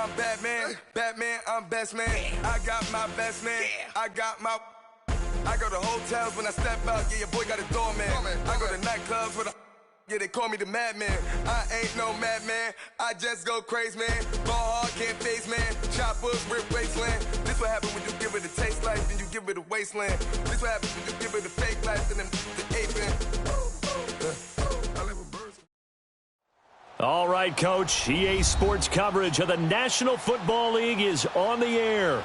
I'm Batman, Batman, I'm best man. I got my best man, I go to hotels when I step out, yeah, your boy got a doorman. I go to nightclubs with a, yeah, they call me the madman. I ain't no madman, I just go crazy, man. Ball hard, can't face, man. Choppers, rip wasteland. This what happens when you give it a taste life, then you give it a wasteland. This what happens when you give it a fake life, and then the aping. All right, Coach. EA Sports coverage of the National Football League is on the air.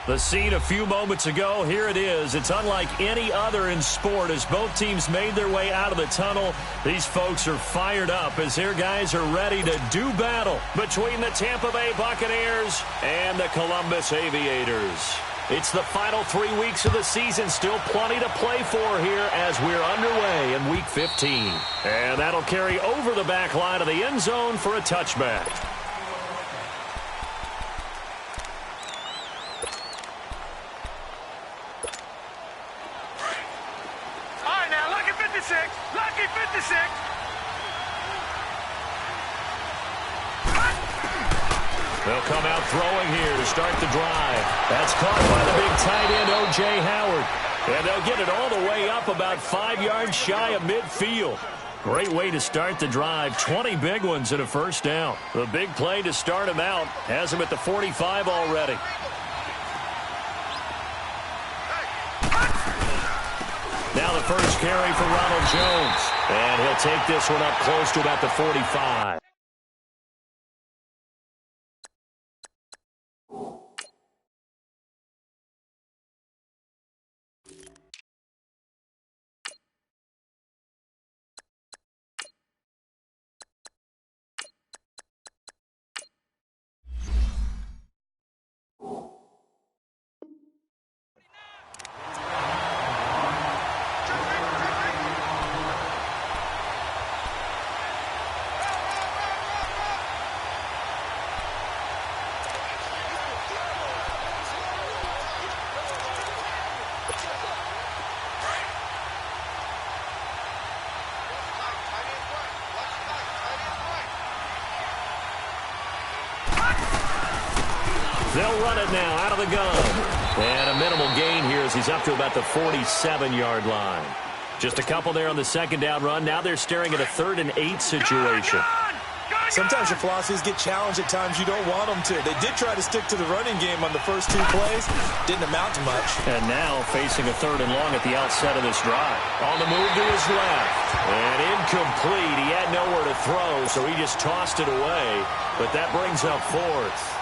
The scene a few moments ago, here it is. It's unlike any other in sport as both teams made their way out of the tunnel. These folks are fired up as their guys are ready to do battle between the Tampa Bay Buccaneers and the Columbus Aviators. It's the final 3 weeks of the season. Still plenty to play for here as we're underway in Week 15. And that'll carry over the back line of the end zone for a touchback. All right, now, lucky 56. Lucky 56. They'll come out throwing here to start the drive. That's caught by the big tight end, O.J. Howard. And they'll get it all the way up about 5 yards shy of midfield. Great way to start the drive. 20 big ones and a first down. The big play to start him out has him at the 45 already. Now the first carry for Ronald Jones. And he'll take this one up close to about the 45. They'll run it now out of the gun. And a minimal gain here as he's up to about the 47-yard line. Just a couple there on the second down run. Now they're staring at a 3rd and 8 situation. Sometimes your philosophies get challenged at times you don't want them to. They did try to stick to the running game on the first 2 plays. Didn't amount to much. And now facing a 3rd and long at the outset of this drive. On the move to his left. And incomplete. He had nowhere to throw, so he just tossed it away. But that brings up 4th.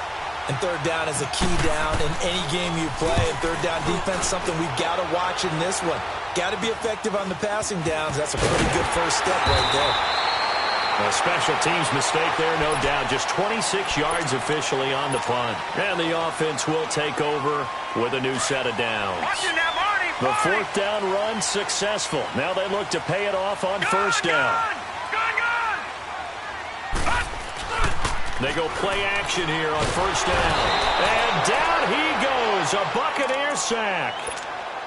And 3rd down is a key down in any game you play. And 3rd down defense, something we've got to watch in this one. Got to be effective on the passing downs. That's a pretty good first step right there. A special teams mistake there, no doubt. Just 26 yards officially on the punt. And the offense will take over with a new set of downs. The 4th down run successful. Now they look to pay it off on first down. They go play action here on first down. And down he goes. A Buccaneer sack.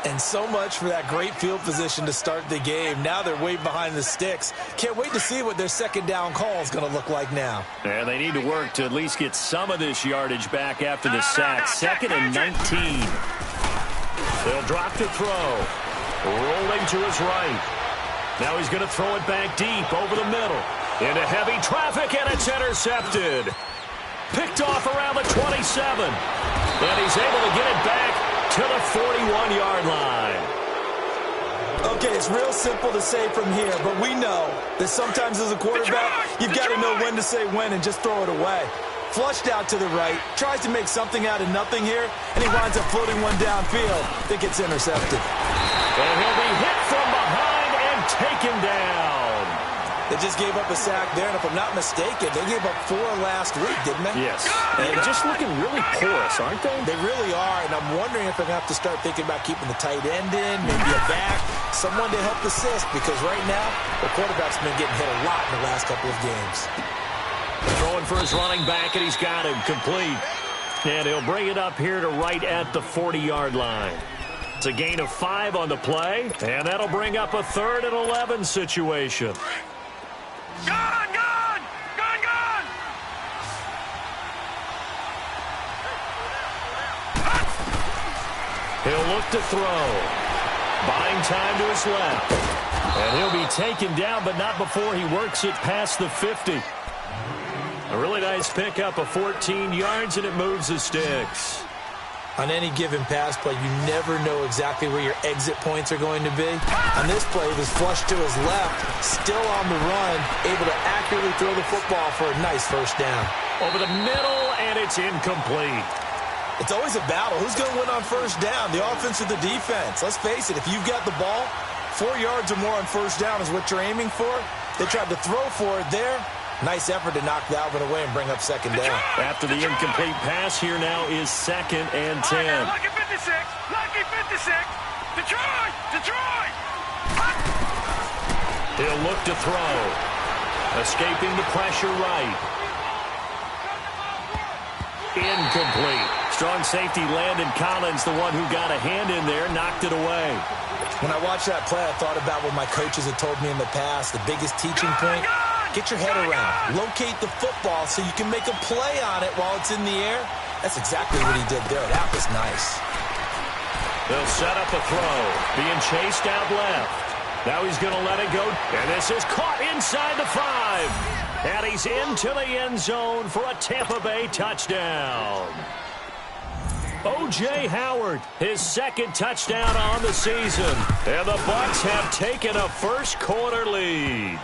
And so much for that great field position to start the game. Now they're way behind the sticks. Can't wait to see what their second down call is going to look like now. And they need to work to at least get some of this yardage back after the sack. 2nd and 19. They'll drop to throw. Rolling to his right. Now he's going to throw it back deep over the middle. Into heavy traffic, and it's intercepted. Picked off around the 27. And he's able to get it back to the 41-yard line. Okay, it's real simple to say from here, but we know that sometimes as a quarterback, you've got to know when to say when and just throw it away. Flushed out to the right, tries to make something out of nothing here, and he winds up floating one downfield that gets intercepted. And he'll be hit from behind and taken down. They just gave up a sack there, and if I'm not mistaken, they gave up 4 last week, didn't they? Yes. And just looking really porous, aren't they? They really are, and I'm wondering if they're going to have to start thinking about keeping the tight end in, maybe a back, someone to help assist, because right now, the quarterback's been getting hit a lot in the last couple of games. Throwing for his running back, and he's got him complete. And he'll bring it up here to right at the 40-yard line. It's a gain of 5 on the play, and that'll bring up a 3rd and 11 situation. Gone! He'll look to throw. Buying time to his left. And he'll be taken down, but not before he works it past the 50. A really nice pickup of 14 yards, and it moves the sticks. On any given pass play, you never know exactly where your exit points are going to be. On this play, he was flushed to his left, still on the run, able to accurately throw the football for a nice first down. Over the middle, and it's incomplete. It's always a battle. Who's going to win on first down, the offense or the defense? Let's face it, if you've got the ball, 4 yards or more on first down is what you're aiming for. They tried to throw for it there. Nice effort to knock that one away and bring up second down. After the incomplete pass, here now is 2nd and 10. Lucky 56. Lucky 56. Detroit. Detroit. He'll look to throw. Escaping the pressure right. Incomplete. Strong safety Landon Collins, the one who got a hand in there, knocked it away. When I watched that play, I thought about what my coaches had told me in the past. The biggest teaching point, get your head around. Locate the football so you can make a play on it while it's in the air. That's exactly what he did there. That was nice. They'll set up a throw. Being chased out left. Now he's going to let it go. And this is caught inside the 5. And he's into the end zone for a Tampa Bay touchdown. O.J. Howard, his 2nd touchdown on the season. And the Bucs have taken a first-quarter lead.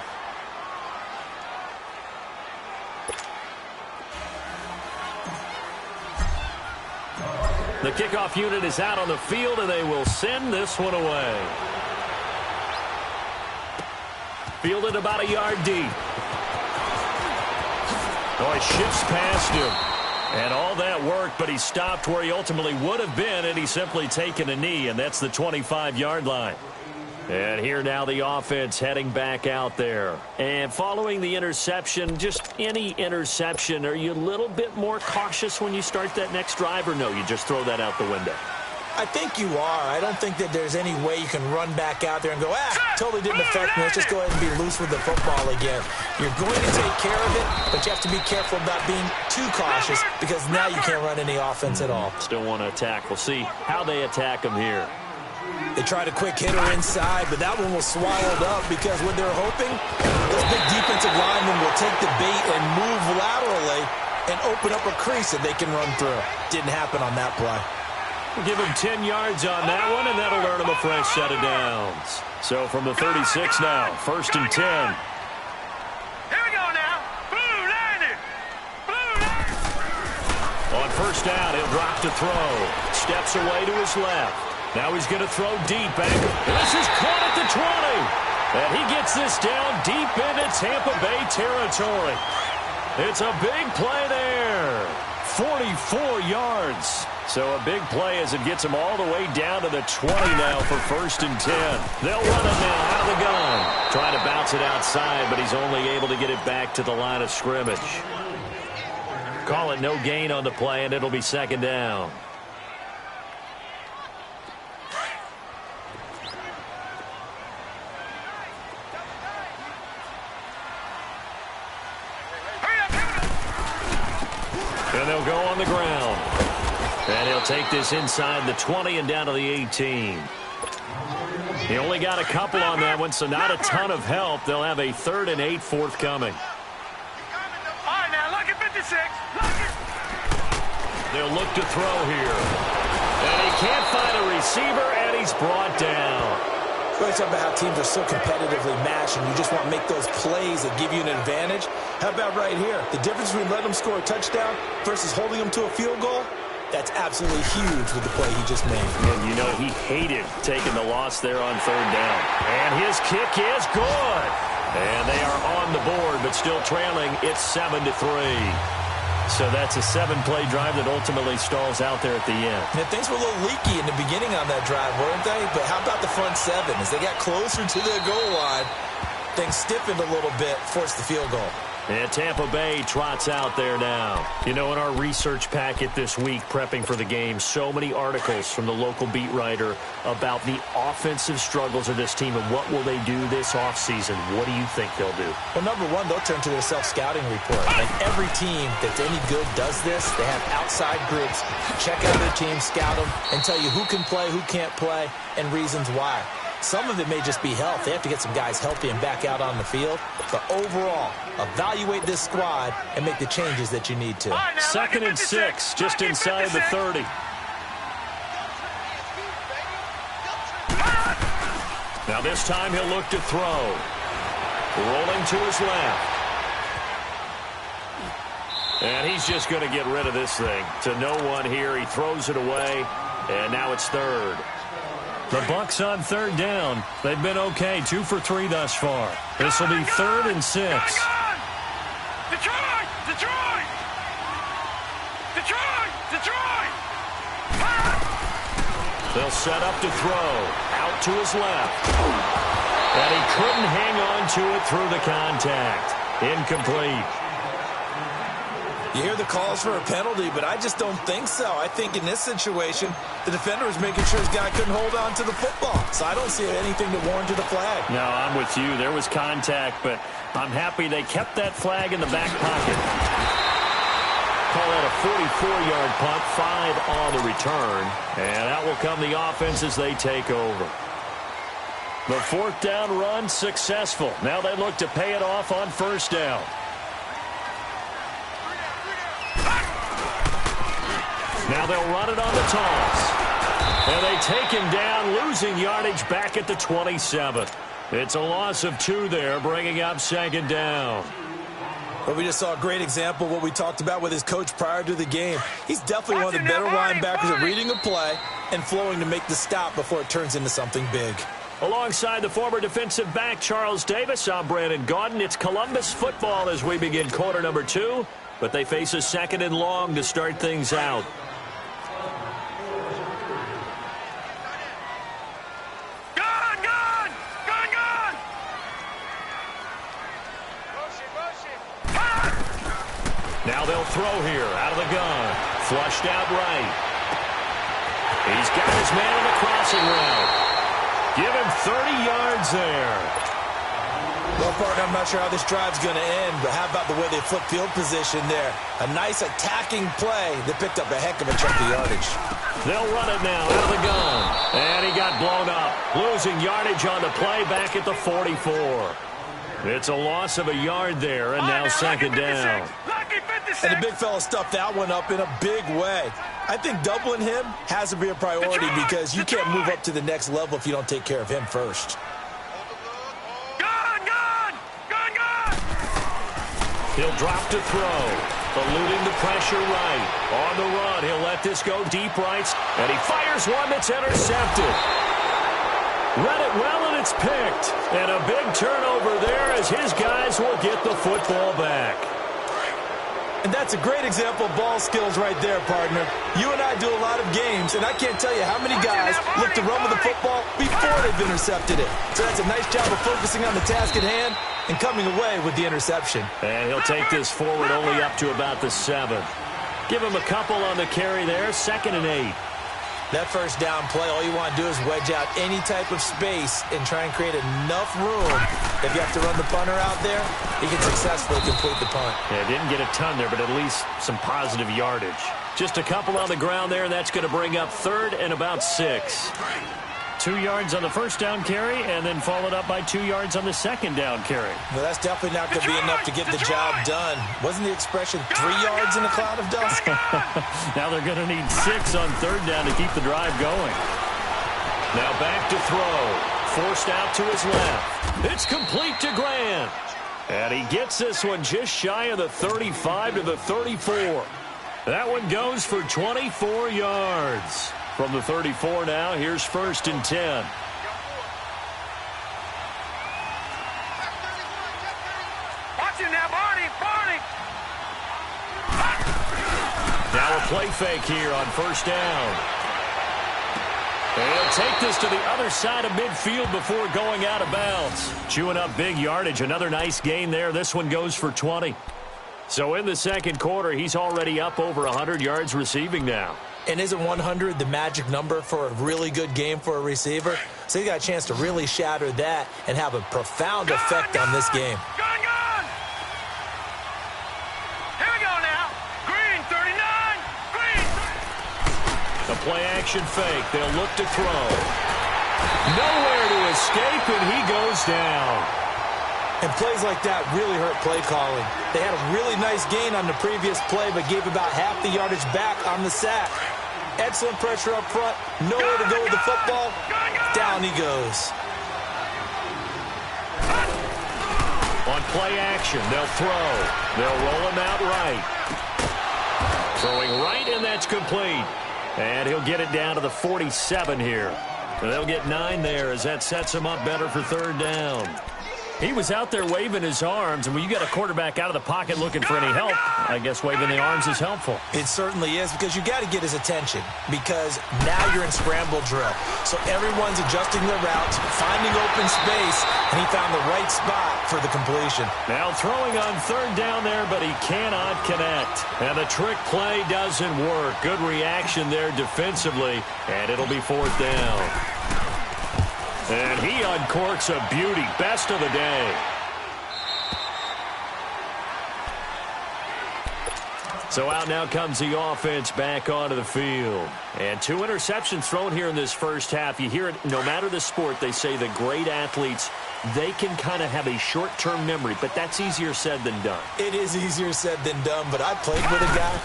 The kickoff unit is out on the field, and they will send this one away. Fielded about a yard deep. Oh, he shifts past him. And all that worked, but he stopped where he ultimately would have been, and he's simply taken a knee, and that's the 25-yard line. And here now the offense heading back out there. And following the interception, just any interception, are you a little bit more cautious when you start that next drive, or no, you just throw that out the window? I think you are. I don't think that there's any way you can run back out there and go, totally didn't affect me. Let's just go ahead and be loose with the football again. You're going to take care of it, but you have to be careful about being too cautious because now you can't run any offense at all. Still want to attack. We'll see how they attack him here. They tried a quick hitter inside, but that one was swallowed up because what they're hoping, this big defensive lineman will take the bait and move laterally and open up a crease that they can run through. Didn't happen on that play. We'll give him 10 yards on that one, and that'll earn him a fresh set of downs. So from the 36 now, 1st and 10. Here we go now. Blue Lightning. Blue Lightning. On first down, he'll drop to throw. Steps away to his left. Now he's going to throw deep. This is caught at the 20. And he gets this down deep into Tampa Bay territory. It's a big play there. 44 yards. So a big play as it gets him all the way down to the 20 now for 1st and 10. They'll run it now out of the gun. Trying to bounce it outside, but he's only able to get it back to the line of scrimmage. Call it no gain on the play, and it'll be 2nd down. And they'll go on the ground. And he'll take this inside the 20 and down to the 18. He only got a couple on that one, so not a ton of help. They'll have a 3rd and 8 forthcoming. All right, now, lucky 56. Lucky. They'll look to throw here. And he can't find a receiver, and he's brought down. We're talking about how teams are so competitively matched, and you just want to make those plays that give you an advantage. How about right here? The difference between letting them score a touchdown versus holding them to a field goal? That's absolutely huge with the play he just made. And you know he hated taking the loss there on 3rd down. And his kick is good. And they are on the board, but still trailing. It's 7-3. So that's a 7-play drive that ultimately stalls out there at the end. And things were a little leaky in the beginning on that drive, weren't they? But how about the front 7? As they got closer to their goal line, things stiffened a little bit, forced the field goal. And Tampa Bay trots out there now. You know, in our research packet this week, prepping for the game, so many articles from the local beat writer about the offensive struggles of this team and what will they do this offseason. What do you think they'll do? Well, number one, they'll turn to their self-scouting report. And every team that's any good does this. They have outside groups. Check out their team, scout them, and tell you who can play, who can't play, and reasons why. Some of it may just be health. They have to get some guys healthy and back out on the field. But overall, evaluate this squad and make the changes that you need to. Right, now, 2nd and 6, just inside the 30. Now this time he'll look to throw. Rolling to his left. And he's just going to get rid of this thing. To no one here. He throws it away. And now it's 3rd. The Bucs on 3rd down. They've been okay. 2 for 3 thus far. This will be 3rd and 6. Detroit! Detroit! Detroit! Detroit! They'll set up to throw. Out to his left. And he couldn't hang on to it through the contact. Incomplete. You hear the calls for a penalty, but I just don't think so. I think in this situation, the defender was making sure his guy couldn't hold on to the football. So I don't see anything that warranted a flag. No, I'm with you. There was contact, but I'm happy they kept that flag in the back pocket. Call that a 44-yard punt, 5 on the return. And that will come the offense as they take over. The 4th down run successful. Now they look to pay it off on 1st down. Now they'll run it on the toss. And they take him down, losing yardage back at the 27. It's a loss of 2 there, bringing up 2nd down. But we just saw a great example of what we talked about with his coach prior to the game. He's definitely one of the better linebackers at reading a play and flowing to make the stop before it turns into something big. Alongside the former defensive back Charles Davis, I'm Brandon Gaudin. It's Columbus football as we begin quarter number 2. But they face a 2nd and long to start things out. Now they'll throw here out of the gun. Flushed out right. He's got his man on the crossing route. Give him 30 yards there. Well, partner, I'm not sure how this drive's going to end, but how about the way they flip field position there? A nice attacking play that picked up a heck of a chunk of yardage. They'll run it now out of the gun. And he got blown up. Losing yardage on the play back at the 44. It's a loss of a yard there, and now 2nd down. And the big fella stuffed that one up in a big way. I think doubling him has to be a priority because you can't move up to the next level if you don't take care of him first. He'll drop to throw. Eluding the pressure right. On the run, he'll let this go deep right. And he fires one that's intercepted. Read it well, and it's picked. And a big turnover there as his guys will get the football back. And that's a great example of ball skills right there, partner. You and I do a lot of games, and I can't tell you how many guys look to run with the football before they've intercepted it. So that's a nice job of focusing on the task at hand and coming away with the interception. And he'll take this forward only up to about the 7. Give him a couple on the carry there, 2nd and 8. That first down play, all you want to do is wedge out any type of space and try and create enough room. If you have to run the punter out there, he can successfully complete the punt. Yeah, didn't get a ton there, but at least some positive yardage. Just a couple on the ground there, and that's going to bring up 3rd and about 6. 2 yards on the first down carry, and then followed up by 2 yards on the second down carry. Well, that's definitely not going to be enough to get the job done. Wasn't the expression 3 yards in a cloud of dust? Now they're going to need 6 on third down to keep the drive going. Now back to throw. Forced out to his left. It's complete to Grant. And he gets this one just shy of the 35 to the 34. That one goes for 24 yards. From the 34 now, here's 1st and 10. Watch him now, Barney. Now a play fake here on 1st down. And he'll take this to the other side of midfield before going out of bounds. Chewing up big yardage. Another nice gain there. This one goes for 20. So in the second quarter, he's already up over 100 yards receiving now. And isn't 100 the magic number for a really good game for a receiver? So he got a chance to really shatter that and have a profound effect on this game. Gone! Here we go now. Green, 39. Green. The play-action fake. They'll look to throw. Nowhere to escape, and he goes down. And plays like that really hurt play calling. They had a really nice gain on the previous play, but gave about half the yardage back on the sack. Excellent pressure up front. Nowhere to go with the football. Down he goes. On play action, they'll throw. They'll roll him out right. Throwing right, and that's complete. And he'll get it down to the 47 here. And they'll get 9 there as that sets him up better for third down. He was out there waving his arms, and when you got a quarterback out of the pocket looking for any help, I guess waving the arms is helpful. It certainly is, because you got to get his attention, because now you're in scramble drill. So everyone's adjusting their routes, finding open space, and he found the right spot for the completion. Now throwing on third down there, but he cannot connect. And the trick play doesn't work. Good reaction there defensively, and it'll be fourth down. And he uncorks a beauty. Best of the day. So out now comes the offense back onto the field. And 2 interceptions thrown here in this first half. You hear it, no matter the sport, they say the great athletes, they can kind of have a short-term memory, but that's easier said than done. It is easier said than done, but I played with a guy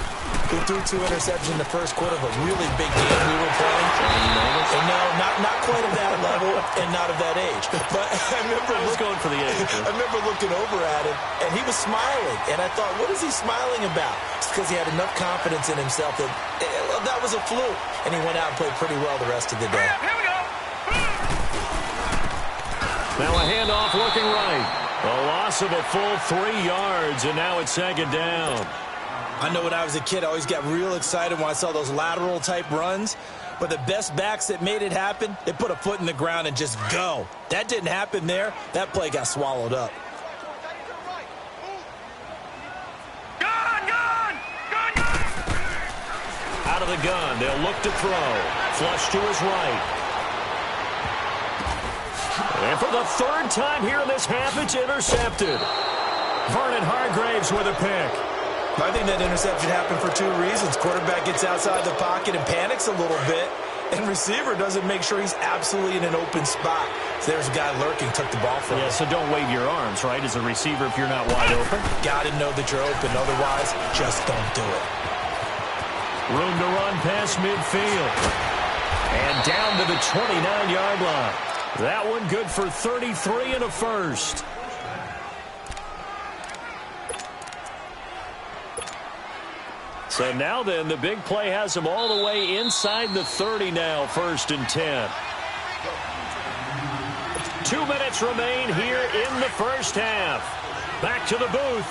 who threw 2 interceptions in the first quarter of a really big game we were playing. And no, not quite at that level and not of that age. But I remember I remember looking over at him, and he was smiling. And I thought, what is he smiling about? It's because he had enough confidence in himself that that was a fluke. And he went out and played pretty well the rest of the day. Here we go. Now a handoff looking right. A loss of a full 3 yards, and now it's second down. I know when I was a kid, I always got real excited when I saw those lateral-type runs. But the best backs that made it happen, they put a foot in the ground and just go. That didn't happen there. That play got swallowed up. Gone! Out of the gun, they'll look to throw. Flush to his right. And for the 3rd time here in this half, it's intercepted. Vernon Hargraves with a pick. I think that interception happened for 2 reasons. Quarterback gets outside the pocket and panics a little bit, and receiver doesn't make sure he's absolutely in an open spot. So there's a guy lurking, took the ball from him. Yeah, so don't wave your arms, right, as a receiver if you're not wide open. Got to know that you're open. Otherwise, just don't do it. Room to run past midfield. And down to the 29-yard line. That one good for 33 and a first. So now then, the big play has them all the way inside the 30 now, 1st and 10. 2 minutes remain here in the first half. Back to the booth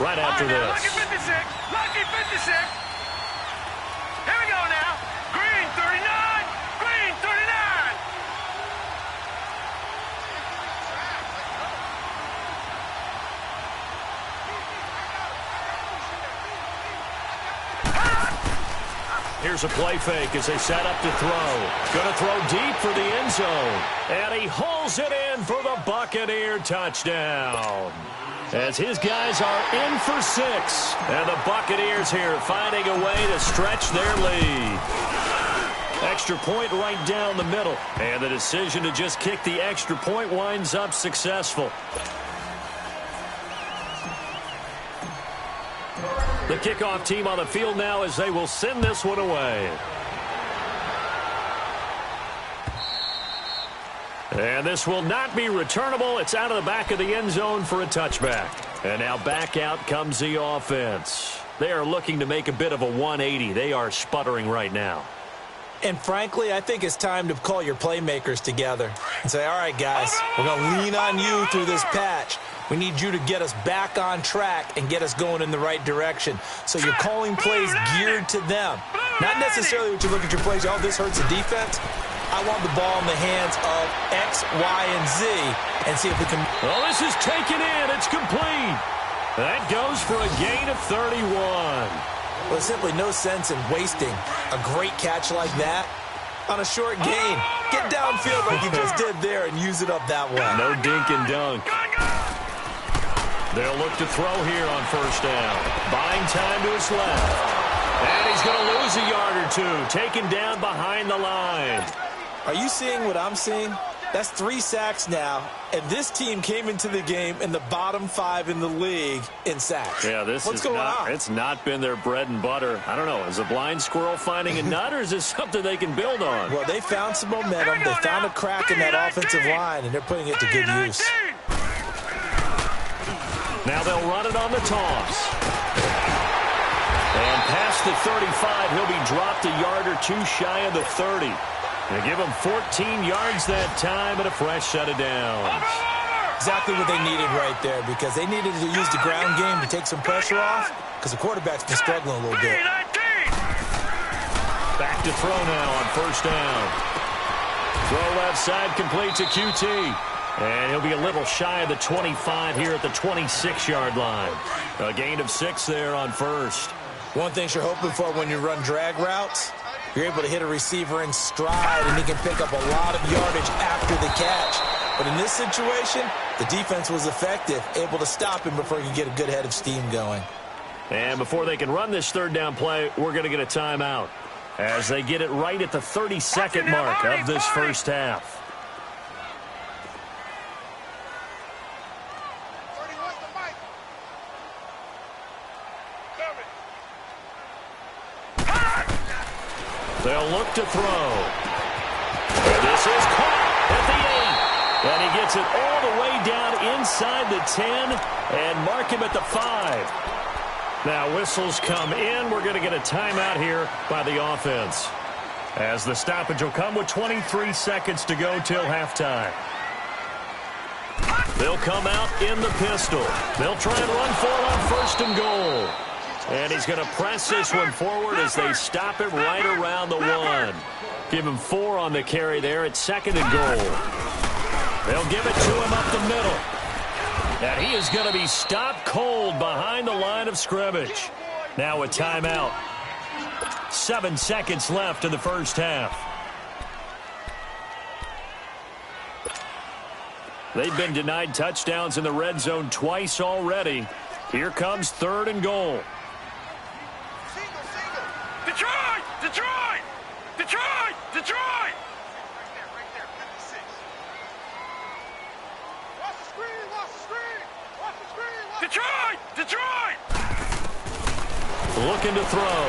right after this. Lucky 56. Lucky 56. Here we go now. Green, 39. Green, 39. Here's a play fake as they set up to throw. Going to throw deep for the end zone. And he hauls it in for the Buccaneer touchdown. As his guys are in for 6. And the Buccaneers here finding a way to stretch their lead. Extra point right down the middle. And the decision to just kick the extra point winds up successful. The kickoff team on the field now as they will send this one away. And this will not be returnable. It's out of the back of the end zone for a touchback. And now back out comes the offense. They are looking to make a bit of a 180. They are sputtering right now. And frankly, I think it's time to call your playmakers together and say, all right, guys, we're going to lean on you through this patch. We need you to get us back on track and get us going in the right direction. So you're calling plays geared to them. Not necessarily what you look at your plays, oh, this hurts the defense. I want the ball in the hands of X, Y, and Z and see if we can... Well, this is taken in. It's complete. That goes for a gain of 31. Well, there's simply no sense in wasting a great catch like that on a short gain. Get downfield like you just did there and use it up that way. No dink and dunk. They'll look to throw here on first down. Buying time to his left. And he's going to lose a yard or two. Taken down behind the line. Are you seeing what I'm seeing? That's 3 sacks now, and this team came into the game in the bottom 5 in the league in sacks. Yeah, what's going on? It's not been their bread and butter. I don't know. Is a blind squirrel finding a nut, or is this something they can build on? Well, they found some momentum. They found a crack in that offensive line, and they're putting it to good use. Now they'll run it on the toss. And past the 35, he'll be dropped a yard or two shy of the 30. They give him 14 yards that time and a fresh set of downs. Exactly what they needed right there, because they needed to use the ground game to take some pressure off, because the quarterback's been struggling a little bit. Back to throw now on first down. Throw left side, complete to QT. And he'll be a little shy of the 25 here at the 26-yard line. A gain of 6 there on first. One thing you're hoping for when you run drag routes, you're able to hit a receiver in stride, and he can pick up a lot of yardage after the catch. But in this situation, the defense was effective, able to stop him before he could get a good head of steam going. And before they can run this third down play, we're going to get a timeout as they get it right at the 32nd mark of this first half. They'll look to throw. This is caught at the 8. And he gets it all the way down inside the 10 and mark him at the 5. Now whistles come in. We're going to get a timeout here by the offense, as the stoppage will come with 23 seconds to go till halftime. They'll come out in the pistol. They'll try and run for it on first and goal. And he's going to press this one forward as they stop it right around the 1. Give him 4 on the carry there at second and goal. They'll give it to him up the middle. And he is going to be stopped cold behind the line of scrimmage. Now a timeout. 7 seconds left in the first half. They've been denied touchdowns in the red zone twice already. Here comes third and goal. Detroit! Detroit! Detroit! Detroit! Right there, 56. Watch the screen! Watch the screen! Watch the screen! Detroit! Detroit! Looking to throw.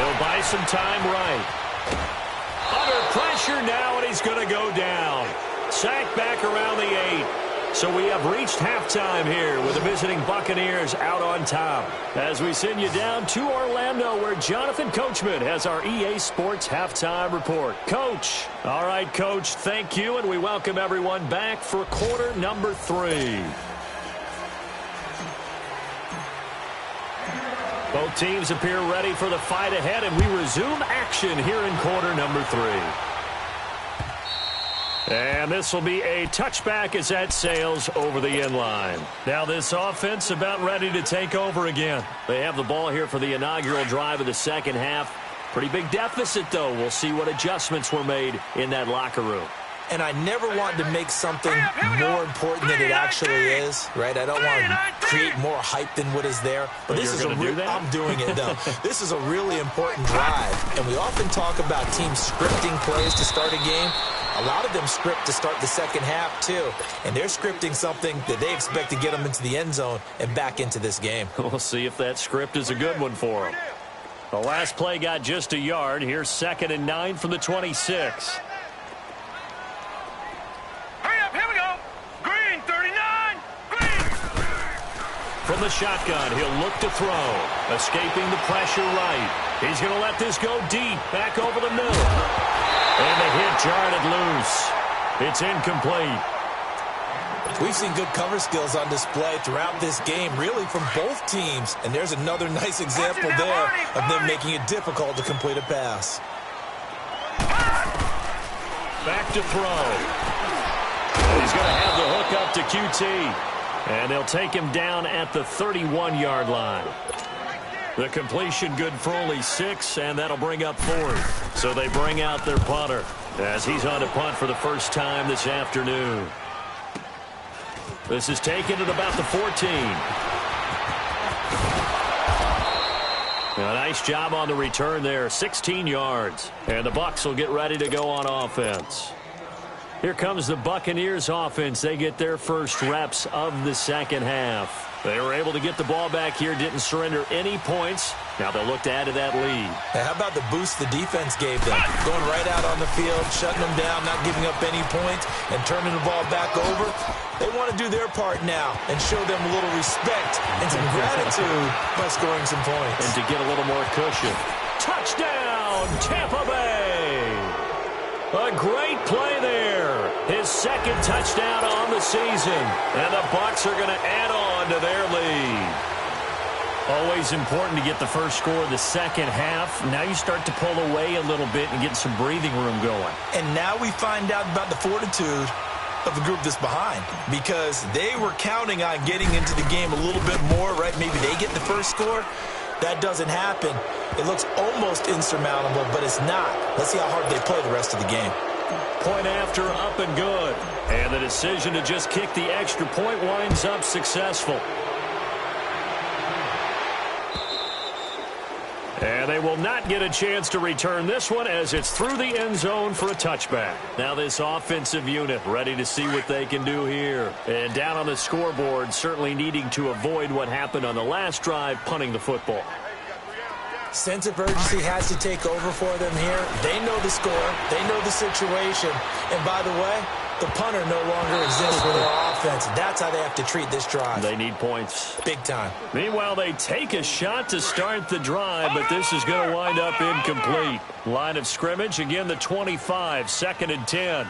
He'll buy some time right. Under pressure now, and he's going to go down. Sacked back around the 8. So we have reached halftime here with the visiting Buccaneers out on top, as we send you down to Orlando, where Jonathan Coachman has our EA Sports Halftime Report. Coach. All right, Coach, thank you, and we welcome everyone back for quarter number 3. Both teams appear ready for the fight ahead, and we resume action here in quarter number 3. And this will be a touchback as that sails over the end line. Now this offense about ready to take over again. They have the ball here for the inaugural drive of the second half. Pretty big deficit, though. We'll see what adjustments were made in that locker room. And I never want to make something more important than it actually is, right? I don't want to create more hype than what is there. But this is I'm doing it, though. This is a really important drive. And we often talk about teams scripting plays to start a game. A lot of them script to start the second half, too. And they're scripting something that they expect to get them into the end zone and back into this game. We'll see if that script is a good one for them. The last play got just a yard. Here's 2nd and 9 from the 26. Hurry up, here we go. Green, 39. Green. From the shotgun, he'll look to throw. Escaping the pressure right. He's going to let this go deep, back over the middle. And the hit jarred it loose. It's incomplete. We've seen good cover skills on display throughout this game, really from both teams. And there's another nice example there of them making it difficult to complete a pass. Back to throw. And he's going to have the hook up to QT. And they'll take him down at the 31-yard line. The completion good for only 6, and that'll bring up 4th. So they bring out their punter as he's on to punt for the first time this afternoon. This is taken at about the 14. A nice job on the return there, 16 yards. And the Bucs will get ready to go on offense. Here comes the Buccaneers offense. They get their first reps of the second half. They were able to get the ball back here, didn't surrender any points. Now they'll look to add to that lead. Hey, how about the boost the defense gave them? Going right out on the field, shutting them down, not giving up any points, and turning the ball back over. They want to do their part now and show them a little respect and some gratitude by scoring some points. And to get a little more cushion. Touchdown, Tampa Bay! A great play there. His second touchdown on the season. And the Bucs are going to add on to their lead. Always important to get the first score of the second half. Now you start to pull away a little bit and get some breathing room going. And now we find out about the fortitude of the group that's behind, because they were counting on getting into the game a little bit more, right? Maybe they get the first score. That doesn't happen. It looks almost insurmountable, but it's not. Let's see how hard they play the rest of the game. Point after, up and good. And the decision to just kick the extra point winds up successful. And they will not get a chance to return this one as it's through the end zone for a touchback. Now this offensive unit ready to see what they can do here. And down on the scoreboard, certainly needing to avoid what happened on the last drive, punting the football. Sense of urgency has to take over for them here. They know the score. They know the situation. And by the way, the punter no longer exists for their offense. That's how they have to treat this drive. They need points. Big time. Meanwhile, they take a shot to start the drive, but this is going to wind up incomplete. Line of scrimmage, again the 25, 2nd and 10.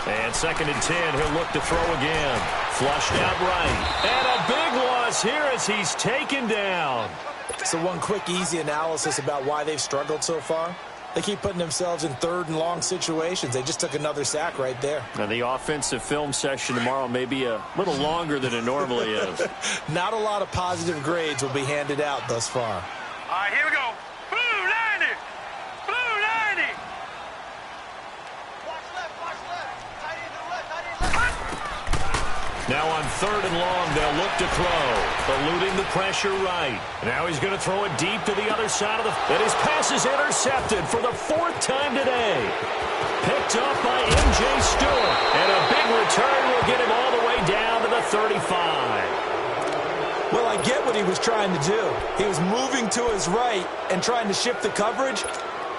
And 2nd and 10, he'll look to throw again. Flushed out right. And a big loss here as he's taken down. So one quick, easy analysis about why they've struggled so far. They keep putting themselves in 3rd and long situations. They just took another sack right there. And the offensive film session tomorrow may be a little longer than it normally is. Not a lot of positive grades will be handed out thus far. All right, here we go. Blue 90. Blue 90. Watch left. Tight end to the left. Now on 3rd and long, they'll look to throw. Eluding the pressure right. Now he's going to throw it deep to the other side of the... And his pass is intercepted for the 4th time today. Picked up by M.J. Stewart. And a big return will get him all the way down to the 35. Well, I get what he was trying to do. He was moving to his right and trying to shift the coverage.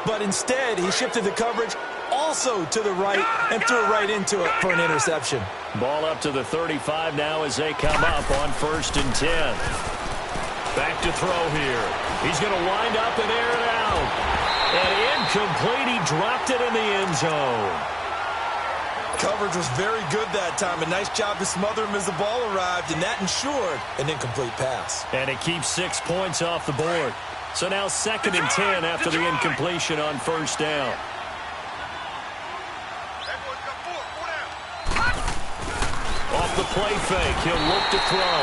But instead, he shifted the coverage also to the right and threw it right into it for an interception. Ball up to the 35 now as they come up on 1st and 10. Back to throw here. He's going to wind up and air it out. And incomplete. He dropped it in the end zone. Coverage was very good that time. A nice job to smother him as the ball arrived, and that ensured an incomplete pass. And it keeps 6 points off the board. So now 2nd and 10 after the incompletion on 1st down. Off the play fake, he'll look to throw.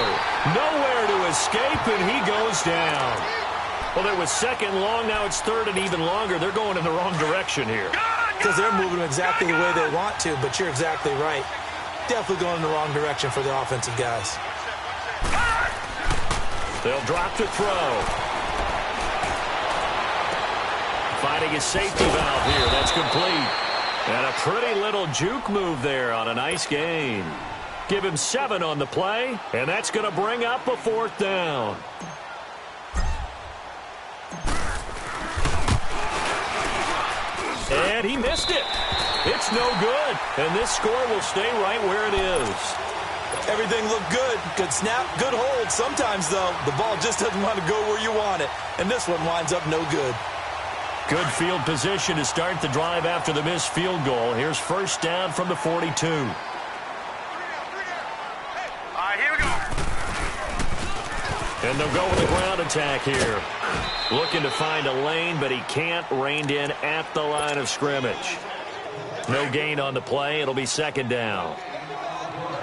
Nowhere to escape, and he goes down. Well, it was 2nd long, now it's 3rd and even longer. They're going in the wrong direction here. Because they're moving exactly the way they want to, but you're exactly right. Definitely going in the wrong direction for the offensive guys. They'll drop to throw. Finding a safety valve here. That's complete. And a pretty little juke move there on a nice gain. Give him 7 on the play, and that's going to bring up a 4th down. And he missed it. It's no good. And this score will stay right where it is. Everything looked good. Good snap, good hold. Sometimes, though, the ball just doesn't want to go where you want it. And this one winds up no good. Good field position to start the drive after the missed field goal. Here's 1st down from the 42. And they'll go with the ground attack here. Looking to find a lane, but he can't. Reined in at the line of scrimmage. No gain on the play. It'll be second down.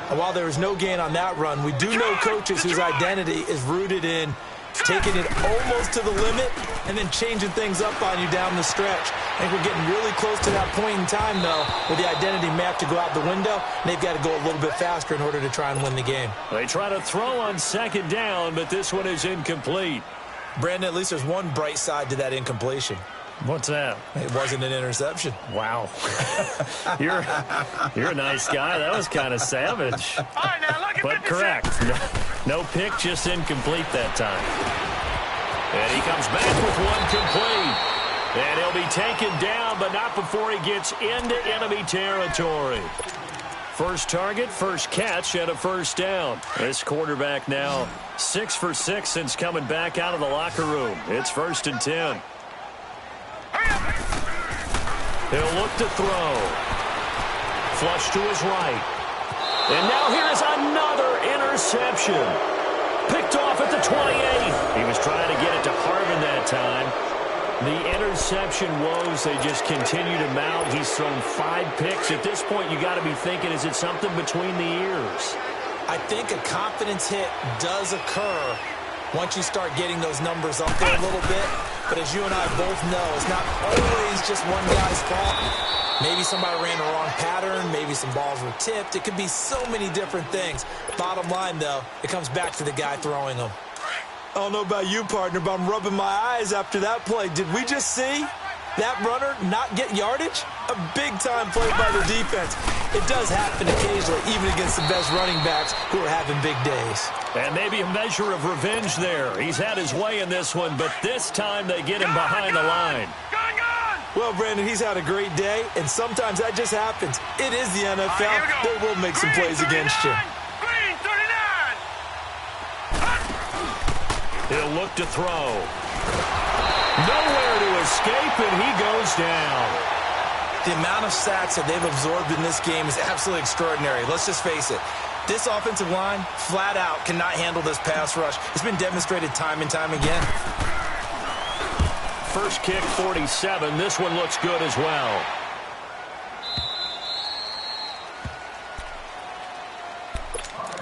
And while there was no gain on that run, we do know coaches whose identity is rooted in taking it almost to the limit and then changing things up on you down the stretch. I think we're getting really close to that point in time, though, where the identity may have to go out the window, and they've got to go a little bit faster in order to try and win the game. They try to throw on second down, but this one is incomplete. Brandon, at least there's one bright side to that incompletion. What's that? It wasn't an interception. Wow. You're a nice guy. That was kind of savage. All right, now look at But 56. correct. No pick, just incomplete that time. And he comes back with one complete. And he'll be taken down, but not before he gets into enemy territory. First target, first catch, and a first down. This quarterback now 6 for 6 since coming back out of the locker room. It's 1st and 10. He'll look to throw. Flush to his right. And now here's another interception. Picked off at the 28. He was trying to get it to Harvin that time. The interception woes, they just continue to mount. He's thrown 5 picks. At this point, you got to be thinking, is it something between the ears? I think a confidence hit does occur once you start getting those numbers up there a little bit. But as you and I both know, it's not always just one guy's fault. Maybe somebody ran the wrong pattern. Maybe some balls were tipped. It could be so many different things. Bottom line, though, it comes back to the guy throwing them. I don't know about you, partner, but I'm rubbing my eyes after that play. Did we just see that runner not get yardage? A big-time play by the defense. It does happen occasionally, even against the best running backs who are having big days. And maybe a measure of revenge there. He's had his way in this one, but this time they get him behind the line. Well, Brandon, he's had a great day, and sometimes that just happens. It is the NFL. They will make some plays against you. He'll look to throw. Nowhere to escape, and he goes down. The amount of sacks that they've absorbed in this game is absolutely extraordinary. Let's just face it. This offensive line, flat out, cannot handle this pass rush. It's been demonstrated time and time again. First kick, 47. This one looks good as well.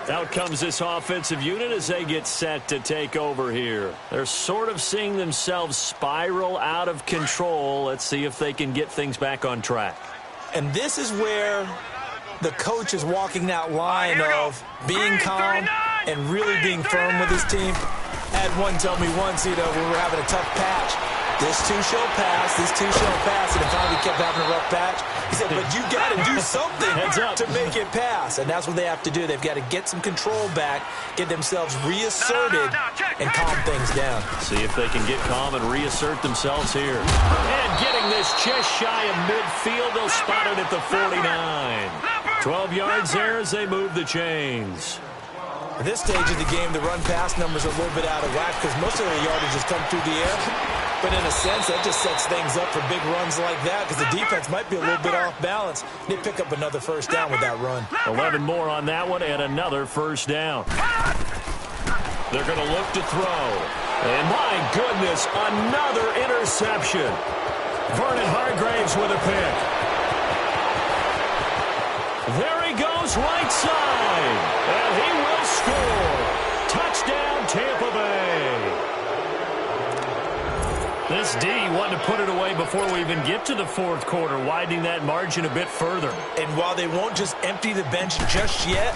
Out comes this offensive unit as they get set to take over here. They're sort of seeing themselves spiral out of control. Let's see if they can get things back on track. And this is where the coach is walking that line of being calm and really being firm with his team. I had one tell me once, when we're having a tough patch, this too shall pass, this too shall pass, and if finally kept having a rough patch, he said, but you got to do something to make it pass, and that's what they have to do. They've got to get some control back, get themselves reasserted, and calm things down. See if they can get calm and reassert themselves here. And getting this just shy of midfield, they'll spot it at the 49. 12 yards there as they move the chains. At this stage of the game, the run-pass numbers are a little bit out of whack because most of the yardage has come through the air. But in a sense, that just sets things up for big runs like that because the defense might be a little bit off balance. They pick up another first down with that run. 11 more on that one and another first down. They're going to look to throw. And my goodness, another interception. Vernon Hargraves with a pick. There he goes right side. And he will score. Touchdown, Tampa Bay. This D wanted to put it away before we even get to the fourth quarter, widening that margin a bit further. And while they won't just empty the bench just yet,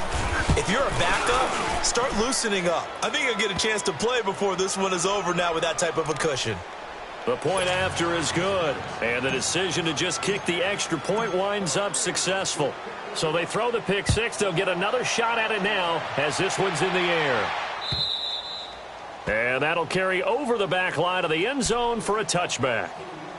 if you're a backup, start loosening up. I think you'll get a chance to play before this one is over now with that type of a cushion. The point after is good, and the decision to just kick the extra point winds up successful. So they throw the pick six. They'll get another shot at it now as this one's in the air. And that'll carry over the back line of the end zone for a touchback.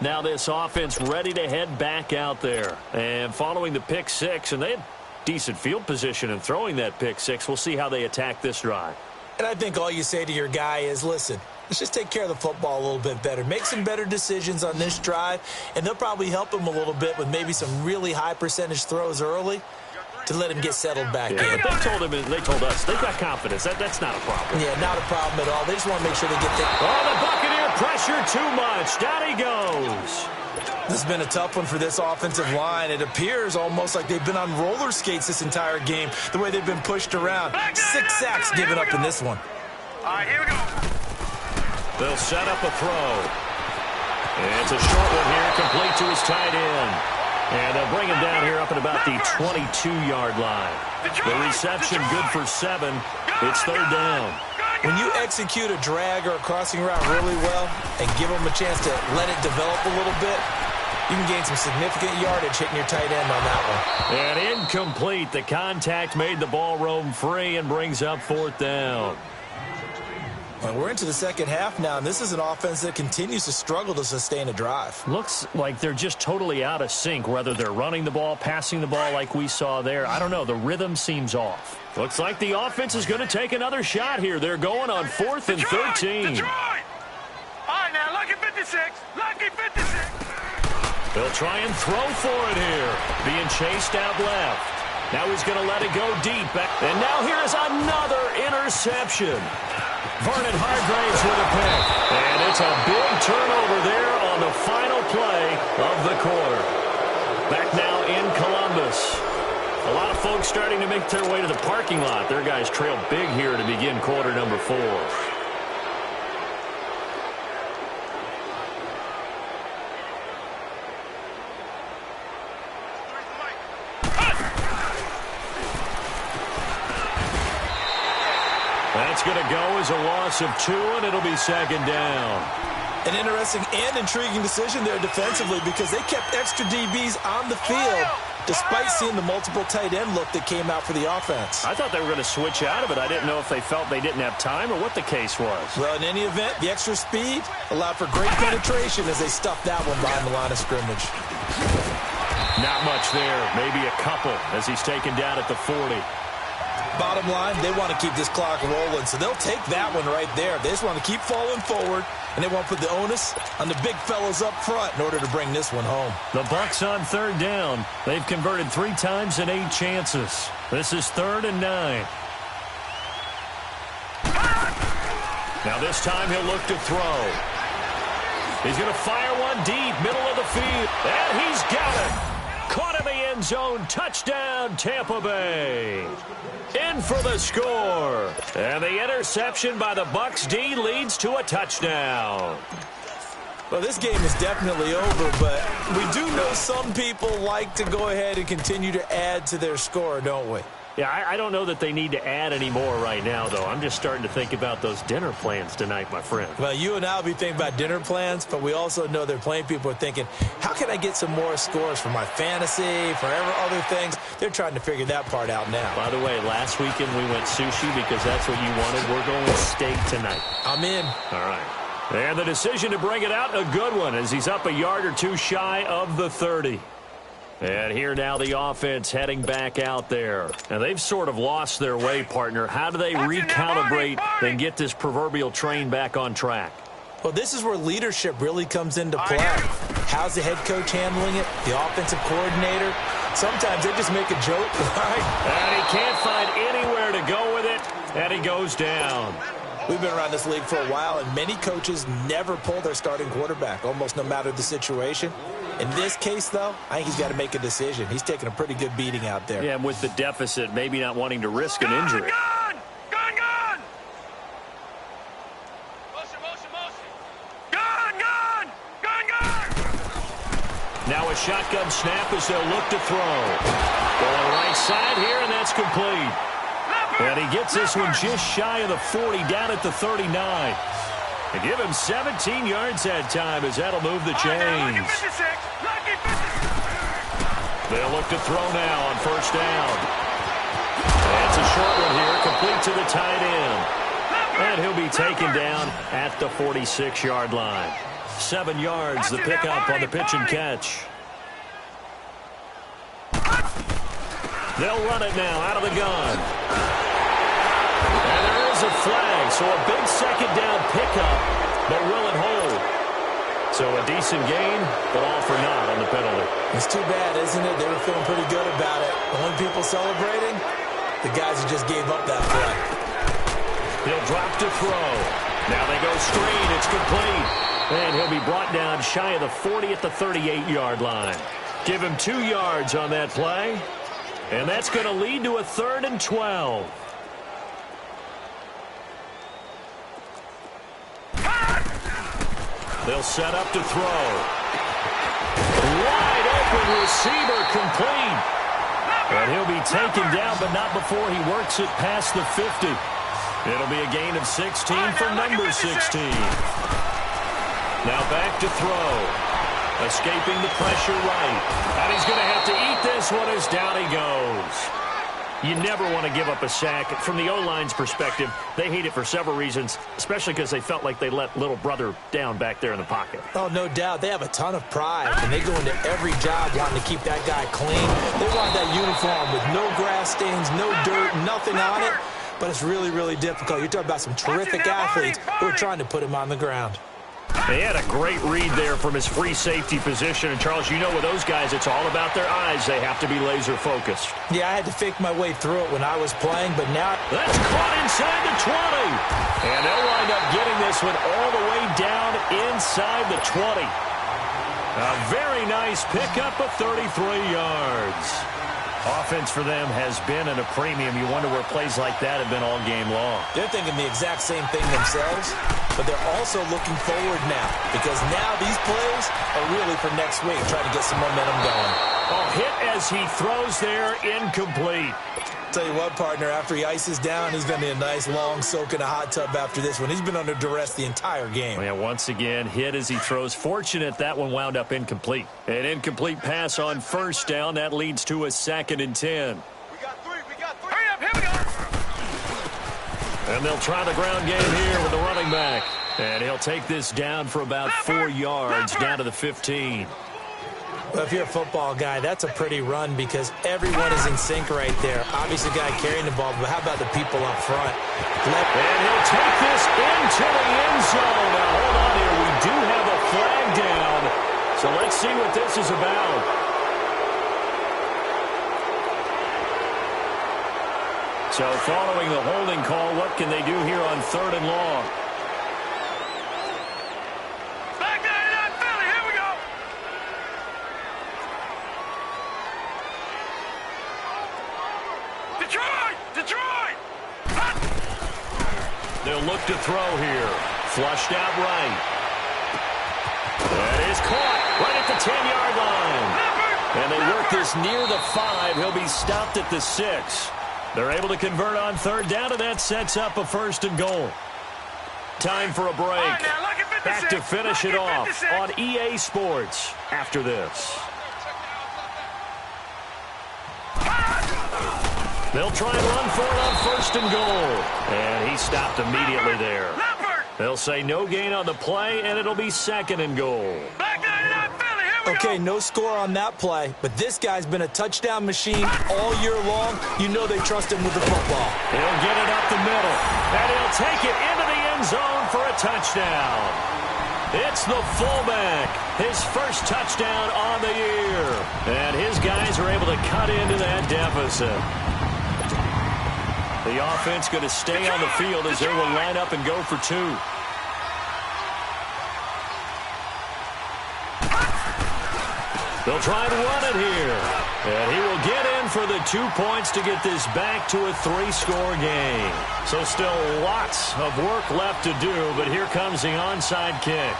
Now this offense ready to head back out there. And following the pick six, and they had decent field position in throwing that pick six. We'll see how they attack this drive. And I think all you say to your guy is, listen, let's just take care of the football a little bit better. Make some better decisions on this drive, and they'll probably help him a little bit with maybe some really high percentage throws early. to let him get settled back in. But they told us they've got confidence. That's not a problem. Yeah, not a problem at all. They just want to make sure they get there. Oh, the Buccaneer pressure too much. Down he goes. This has been a tough one for this offensive line. It appears almost like they've been on roller skates this entire game, the way they've been pushed around. 6 sacks given up in this one. All right, here we go. They'll set up a throw. And it's a short one here, complete to his tight end. And they'll bring him down here up at about the 22-yard line. The reception good for 7. It's third down. When you execute a drag or a crossing route really well and give them a chance to let it develop a little bit, you can gain some significant yardage hitting your tight end on that one. And incomplete. The contact made the ball roam free and brings up fourth down. Well, we're into the second half now, and this is an offense that continues to struggle to sustain a drive. Looks like they're just totally out of sync, whether they're running the ball, passing the ball like we saw there. I don't know. The rhythm seems off. Looks like the offense is going to take another shot here. They're going on 4th and 13. Detroit! All right, now, lucky 56. Lucky 56. They'll try and throw for it here. Being chased out left. Now he's going to let it go deep. And now here is another interception. Vernon Hargraves with a pick. And it's a big turnover there on the final play of the quarter. Back now in Columbus. A lot of folks starting to make their way to the parking lot. Their guys trail big here to begin quarter number 4. That's going to go as a loss of 2, and it'll be second down. An interesting and intriguing decision there defensively because they kept extra DBs on the field despite seeing the multiple tight end look that came out for the offense. I thought they were going to switch out of it. I didn't know if they felt they didn't have time or what the case was. Well, in any event, the extra speed allowed for great penetration as they stuffed that one behind the line of scrimmage. Not much there. Maybe a couple as he's taken down at the 40. Bottom line, they want to keep this clock rolling, so they'll take that one right there. They just want to keep falling forward, and they want to put the onus on the big fellas up front in order to bring this one home. The Bucs on third down. They've converted 3 times in 8 chances. This is 3rd and 9. Now this time he'll look to throw. He's going to fire one deep, middle of the field, and he's got it. Caught in the end zone. Touchdown, Tampa Bay. In for the score. And the interception by the Bucs D leads to a touchdown. Well, this game is definitely over, but we do know some people like to go ahead and continue to add to their score, don't we? Yeah, I don't know that they need to add any more right now, though. I'm just starting to think about those dinner plans tonight, my friend. Well, you and I will be thinking about dinner plans, but we also know they're playing people are thinking, how can I get some more scores for my fantasy, for other things? They're trying to figure that part out now. By the way, last weekend we went sushi because that's what you wanted. We're going steak tonight. I'm in. All right. And the decision to bring it out, a good one, as he's up a yard or 2 shy of the 30. And here now the offense heading back out there. And they've sort of lost their way, partner. How do they recalibrate and get this proverbial train back on track? Well, this is where leadership really comes into play. How's the head coach handling it? The offensive coordinator? Sometimes they just make a joke, right? And he can't find anywhere to go with it, and he goes down. We've been around this league for a while, and many coaches never pull their starting quarterback, almost no matter the situation. In this case, though, I think he's got to make a decision. He's taking a pretty good beating out there. Yeah, and with the deficit, maybe not wanting to risk an injury. Gun! Motion! Gun! Now a shotgun snap as they'll look to throw. Going right side here, and that's complete. And he gets this one just shy of the 40, down at the 39. They give him 17 yards that time as that'll move the chains. They'll look to throw now on first down. That's a short one here, complete to the tight end. And he'll be taken down at the 46-yard line. 7 yards, the pickup on the pitch and catch. They'll run it now out of the gun. And there is a flag, so a big second down pickup, but will it hold? So a decent gain, but all for naught on the penalty. It's too bad, isn't it? They were feeling pretty good about it. The only people celebrating, the guys who just gave up that play. He'll drop to throw. Now they go screen. It's complete. And he'll be brought down shy of the 40 at the 38-yard line. Give him 2 yards on that play. And that's going to lead to a 3rd and 12. They'll set up to throw. Wide open receiver complete. And he'll be taken down, but not before he works it past the 50. It'll be a gain of 16 for number 16. Now back to throw. Escaping the pressure right. And he's going to have to eat this one as down he goes. You never want to give up a sack. From the O-line's perspective, they hate it for several reasons, especially because they felt like they let little brother down back there in the pocket. Oh, no doubt. They have a ton of pride, and they go into every job wanting to keep that guy clean. They want that uniform with no grass stains, no dirt, nothing on it. But it's really, really difficult. You're talking about some terrific athletes who are trying to put him on the ground. They had a great read there from his free safety position. And, Charles, you know with those guys, it's all about their eyes. They have to be laser-focused. Yeah, I had to fake my way through it when I was playing, but now... That's caught inside the 20. And they'll wind up getting this one all the way down inside the 20. A very nice pickup of 33 yards. Offense for them has been at a premium. You wonder where plays like that have been all game long. They're thinking the exact same thing themselves, but they're also looking forward now because now these plays are really for next week, trying to get some momentum going. Oh, hit as he throws there, incomplete. Tell you what, partner, after he ices down, he's going to need a nice long soak in a hot tub after this one. He's been under duress the entire game. Yeah, once again, hit as he throws. Fortunate that one wound up incomplete. An incomplete pass on first down. That leads to a 2nd and 10. We got three. Hurry up, here we go. And they'll try the ground game here with the running back. And he'll take this down for about 4 yards down to the 15. Well, if you're a football guy, that's a pretty run because everyone is in sync right there. Obviously, the guy carrying the ball, but how about the people up front? And he'll take this into the end zone. Now, hold on here. We do have a flag down. So let's see what this is about. So following the holding call, what can they do here on 3rd and long? They'll look to throw here. Flushed out right. That is caught right at the 10-yard line. And they work this near the 5. He'll be stopped at the 6. They're able to convert on 3rd down, and that sets up a 1st and goal. Time for a break. Back to finish it off on EA Sports after this. They'll try and run for it on 1st and goal. And he stopped immediately there. They'll say no gain on the play, and it'll be 2nd and goal. Okay, no score on that play, but this guy's been a touchdown machine all year long. You know they trust him with the football. He'll get it up the middle, and he'll take it into the end zone for a touchdown. It's the fullback, his first touchdown on the year. And his guys are able to cut into that deficit. The offense going to stay on the field as they will line up and go for 2. They'll try and run it here. And he will get in for the 2 points to get this back to a 3-score game. So still lots of work left to do, but here comes the onside kick.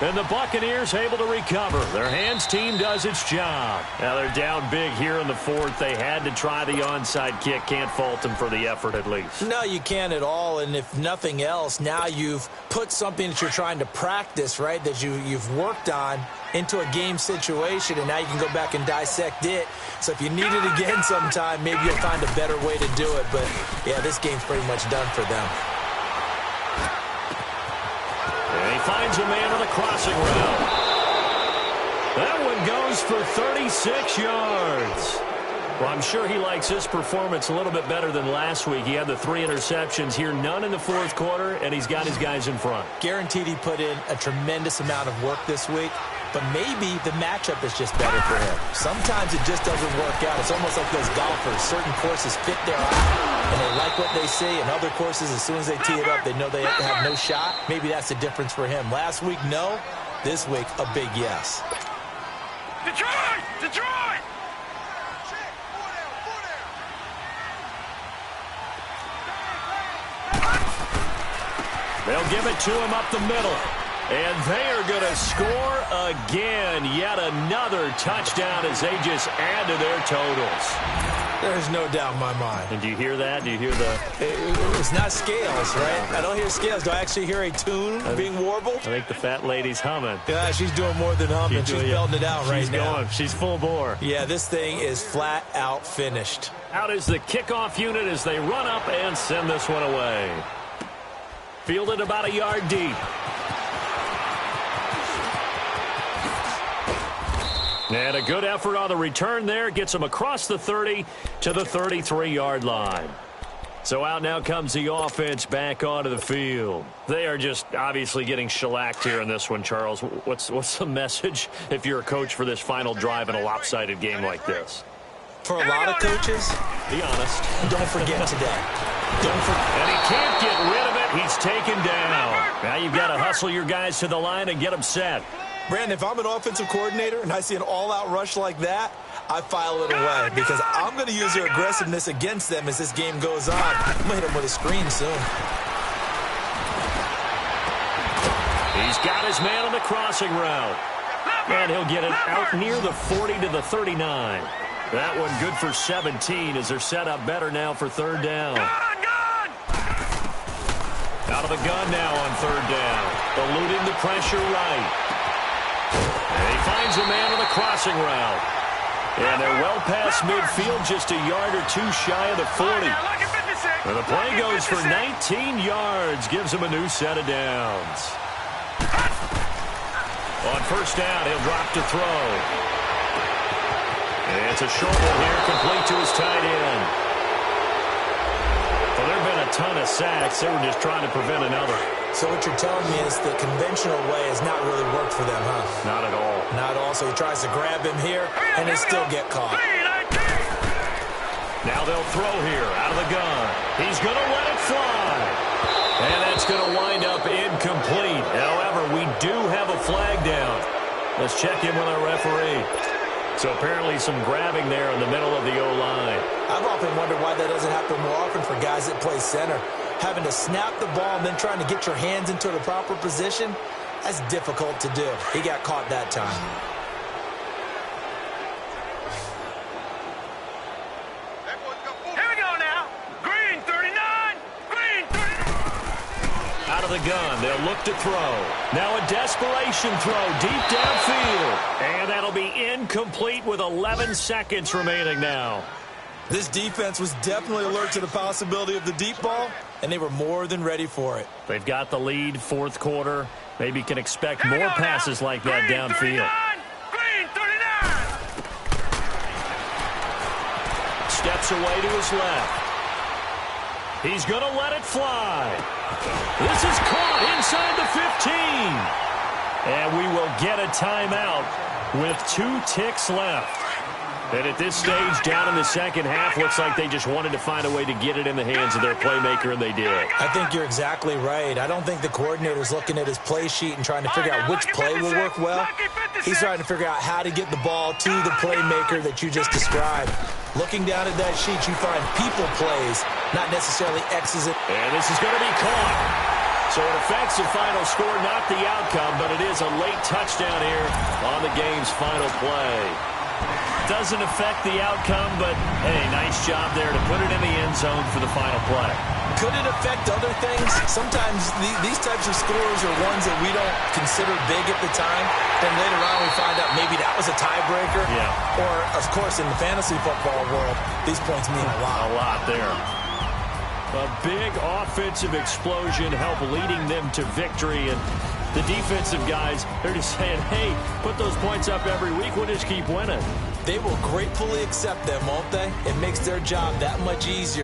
And the Buccaneers able to recover. Their hands team does its job. Now they're down big here in the 4th. They had to try the onside kick. Can't fault them for the effort at least. No, you can't at all. And if nothing else, now you've put something that you're trying to practice, right, that you've worked on into a game situation, and now you can go back and dissect it. So if you need it again sometime, maybe you'll find a better way to do it. But, yeah, this game's pretty much done for them. And he finds a man on the crossing route. That one goes for 36 yards. Well, I'm sure he likes this performance a little bit better than last week. He had the 3 interceptions here, none in the fourth quarter, and he's got his guys in front. Guaranteed he put in a tremendous amount of work this week, but maybe the matchup is just better for him. Sometimes it just doesn't work out. It's almost like those golfers. Certain courses fit their eye, and they like what they see, and other courses, as soon as they tee it up, they know they have no shot. Maybe that's the difference for him. Last week, no. This week, a big yes. Detroit! Detroit! They'll give it to him up the middle. And they are going to score again. Yet another touchdown as they just add to their totals. There's no doubt in my mind. And do you hear that? Do you hear the... It's not scales, right? I don't hear scales. Do I actually hear a tune being warbled? I think the fat lady's humming. Yeah, she's doing more than humming. She's belting it out right now. She's full bore. Yeah, this thing is flat out finished. Out is the kickoff unit as they run up and send this one away. Fielded about a yard deep. And a good effort on the return there. Gets them across the 30 to the 33-yard line. So out now comes the offense back onto the field. They are just obviously getting shellacked here in this one, Charles. What's the message if you're a coach for this final drive in a lopsided game like this? For a lot of coaches, be honest. Don't forget today. Don't forget. And he can't get rid of it. He's taken down. Now you've got to hustle your guys to the line and get them set. Brandon, if I'm an offensive coordinator and I see an all-out rush like that, I file it away because I'm going to use their aggressiveness against them as this game goes on. I'm going to hit them with a screen soon. He's got his man on the crossing route. And he'll get it out near the 40 to the 39. That one good for 17 as they're set up better now for third down. Out of the gun now on third down. Eluding the pressure right. And he finds a man on the crossing route. And they're well past midfield, just a yard or two shy of the 40. And the play goes for 19 yards, gives him a new set of downs. On first down, he'll drop to throw. And it's a short one here, complete to his tight end. Well, there have been a ton of sacks. They were just trying to prevent another. So what you're telling me is the conventional way has not really worked for them, huh? Not at all. Not at all. So he tries to grab him here, and they still get caught. Now they'll throw here out of the gun. He's going to let it fly. And that's going to wind up incomplete. However, we do have a flag down. Let's check in with our referee. So apparently some grabbing there in the middle of the O-line. I've often wondered why that doesn't happen more often for guys that play center. Having to snap the ball and then trying to get your hands into the proper position, that's difficult to do. He got caught that time. Here we go now. Green 39. Green 39. Out of the gun, they'll look to throw. Now a desperation throw deep downfield. And that'll be incomplete with 11 seconds remaining now. This defense was definitely alert to the possibility of the deep ball, and they were more than ready for it. They've got the lead, fourth quarter. Maybe can expect more passes like that downfield. Green 39. Steps away to his left. He's going to let it fly. This is caught inside the 15. And we will get a timeout with 2 ticks left. And at this stage, down in the second half, looks like they just wanted to find a way to get it in the hands of their playmaker, and they did. I think you're exactly right. I don't think the coordinator's looking at his play sheet and trying to figure out which play will work well. He's trying to figure out how to get the ball to the playmaker that you just described. Looking down at that sheet, you find people plays, not necessarily X's. And this is going to be caught. So it affects the final score, not the outcome, but it is a late touchdown here on the game's final play. Doesn't affect the outcome, but, hey, nice job there to put it in the end zone for the final play. Could it affect other things? Sometimes these types of scores are ones that we don't consider big at the time. Then later on we find out maybe that was a tiebreaker. Yeah. Or, of course, in the fantasy football world, these points mean a lot. A lot there. A big offensive explosion helped leading them to victory, and The defensive guys, they're just saying, hey, put those points up every week. We'll just keep winning. They will gratefully accept them, won't they? It makes their job that much easier.